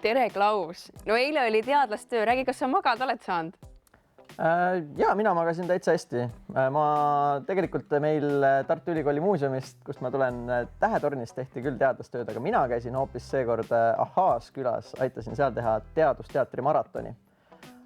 Tere, Klaus! No eile oli teadlastöö, räägi, kas sa magada oled saanud? Ja mina magasin täitsa hästi. Ma tegelikult meil Tartu Ülikooli muuseumist, kust ma tulen Tähetornist, tehti küll teadlastööd, aga mina käisin hoopis seekord Ahaas külas, aitasin seal teha teadusteatri maratoni.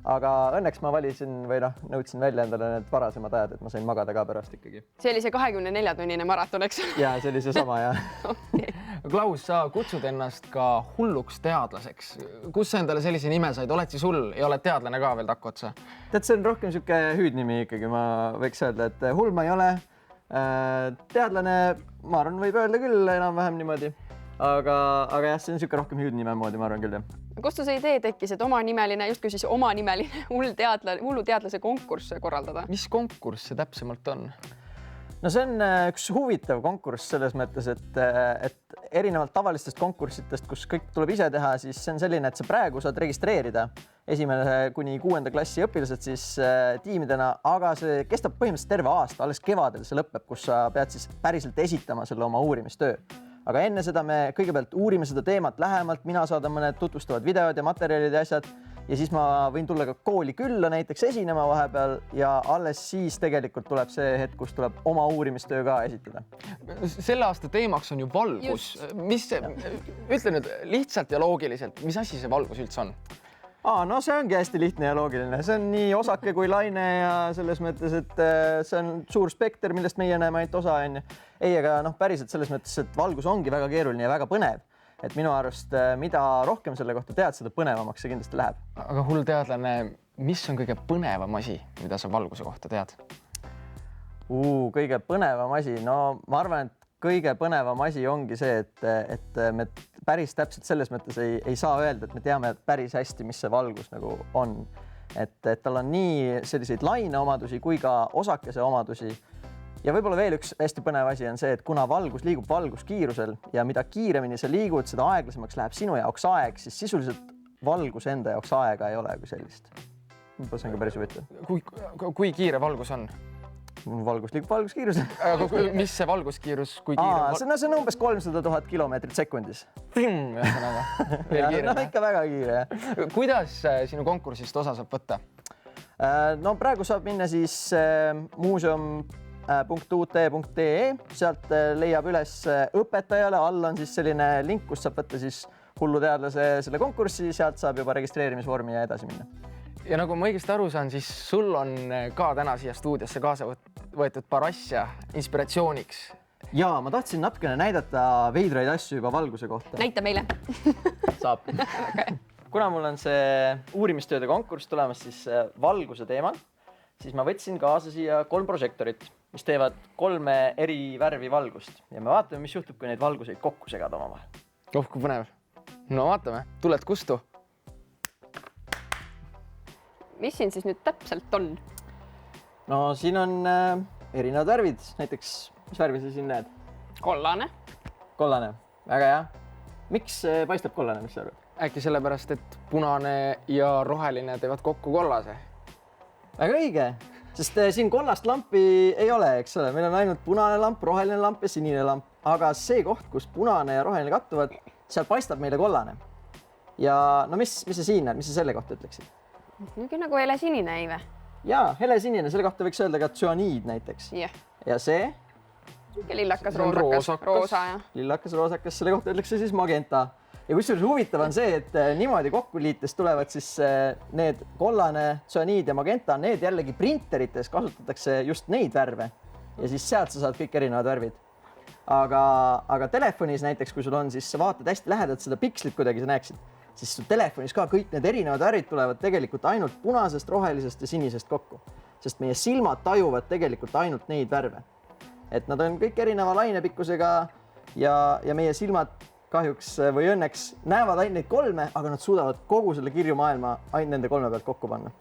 Aga õnneks ma valisin või nõudsin välja endale need varasemad ajad, et ma sain magada ka pärast ikkagi. See oli see 24-tunnine maraton, eks? Ja see oli seesama, jah. Okay. Klaus, sa kutsud ennast ka hulluks teadlaseks. Kus sa endale sellise nime said? Oled siis hull ja oled teadlane ka veel takku otsa? Tead, see on rohkem siuke hüüdnimi ikkagi, ma võiks öelda, et hull ma ei ole. Teadlane, ma arvan, võib öelda küll enam-vähem niimoodi. Aga jah, see on siuke rohkem hüüdnime moodi, ma arvan küll, jah. Kust see idee tekkis, et justkui siis omanimeline hullu teadlase konkurss korraldada? Mis konkurss see täpsemalt on? No see on üks huvitav konkurss selles mõttes, et erinevalt tavalistest konkursitest, kus kõik tuleb ise teha, siis see on selline, et sa praegu saad registreerida 1. kuni 6. klassi õpilased siis tiimidena, aga see kestab põhimõtteliselt terve aasta, alles kevadel see lõpeb, kus sa pead siis päriselt esitama selle oma uurimistöö. Aga enne seda me kõigepealt uurime seda teemat lähemalt, mina saadan mõned tutvustavad videod ja materjalid ja asjad ja siis ma võin tulla ka kooli külla näiteks esinema vahepeal ja alles siis tegelikult tuleb see hetk, kus tuleb oma uurimistöö ka esitada. Selle aasta teemaks on ju valgus. Ütle nüüd lihtsalt ja loogiliselt, mis asi see valgus üldse on? No see ongi hästi lihtne ja loogiline. See on nii osake kui laine ja selles mõttes, et see on suur spekter, millest meie näeme ainult osa. Ei, aga päriselt selles mõttes, et valgus ongi väga keeruline ja väga põnev. Et minu arust, mida rohkem selle kohta tead, seda põnevamaks see kindlasti läheb. Aga hull teadlane, mis on kõige põnevam asi, mida sa valguse kohta tead? Kõige põnevam asi? No ma arvan, et kõige põnevam asi ongi see, et me päris täpselt selles mõttes ei saa öelda, et me teame päris hästi, mis see valgus nagu on. Et tal on nii selliseid laineomadusi kui ka osakese omadusi. Ja võib-olla veel üks hästi põnev asi on see, et kuna valgus liigub valguskiirusel ja mida kiiremini sa liigud, seda aeglasemaks läheb sinu jaoks aeg, siis sisuliselt valgus enda jaoks aega ei ole kui sellist. Võib-olla see on ka päris huvitav. Kui kiire valgus on? Valgus liigub valguskiirusel. Mis see valguskiirus, kui kiire? See on umbes 300 000 kilomeetrit sekundis. Veel ikka väga kiire. Kuidas sinu konkursist osa saab võtta? No praegu saab minna siis muuseum.ut.ee, sealt leiab üles õpetajale, all on siis selline link, kus saab võtta siis hullu teadlase selle konkurssi, sealt saab juba registreerimisvormi ja edasi minna. Ja nagu ma õigesti aru saan, siis sul on ka täna siia stuudiosse kaasa võetud paar asja inspiratsiooniks. Ja ma tahtsin natukene näidata veidraid asju juba valguse kohta. Näita meile. Saab. Kuna mul on see uurimistööde konkurss tulemas siis valguse teemal, siis ma võtsin kaasa siia 3 prožektorit, mis teevad 3 eri värvi valgust. Ja me vaatame, mis juhtub, kui neid valguseid kokku segada omavahel. Kui põnev. No vaatame, tuled kustu. Mis siin siis nüüd täpselt on? No siin on erinevad värvid. Näiteks, mis värvi sa siin näed? Kollane. Kollane. Väga hea. Miks paistab kollane, mis sa arvad? Äkki sellepärast, et punane ja roheline teevad kokku kollase? Väga õige. Sest siin kollast lampi ei ole, eks ole. Meil on ainult punane lamp, roheline lamp ja sinine lamp. Aga see koht, kus punane ja roheline kattuvad, seal paistab meile kollane. Ja no mis sa siin näed? Mis sa selle kohta ütleksid? Nüüd nagu hele sinine ei või? Jaa, hele sinine. Selle kohta võiks öelda ka tsüaniid näiteks. Ja see? Lillakas roosa. Lillakas roosakas. Selle kohta ütleks siis magenta. Ja kusjuures huvitav on see, et niimoodi kokkuliites tulevad siis need kollane, tsüaniid ja magenta. Need jällegi printerites kasutatakse just neid värve. Ja siis sealt sa saad kõik erinevad värvid. Aga telefonis näiteks, kui sul on, siis sa vaatad hästi lähedalt seda pikslit kuidagi sa näeksid. Siis su telefonis ka kõik need erinevad värvid tulevad tegelikult ainult punasest, rohelisest ja sinisest kokku. Sest meie silmad tajuvad tegelikult ainult neid värve. Et nad on kõik erineva lainepikkusega ja meie silmad kahjuks või õnneks näevad ainult neid 3, aga nad suudavad kogu selle kirju maailma ainult nende 3 pealt kokku panna.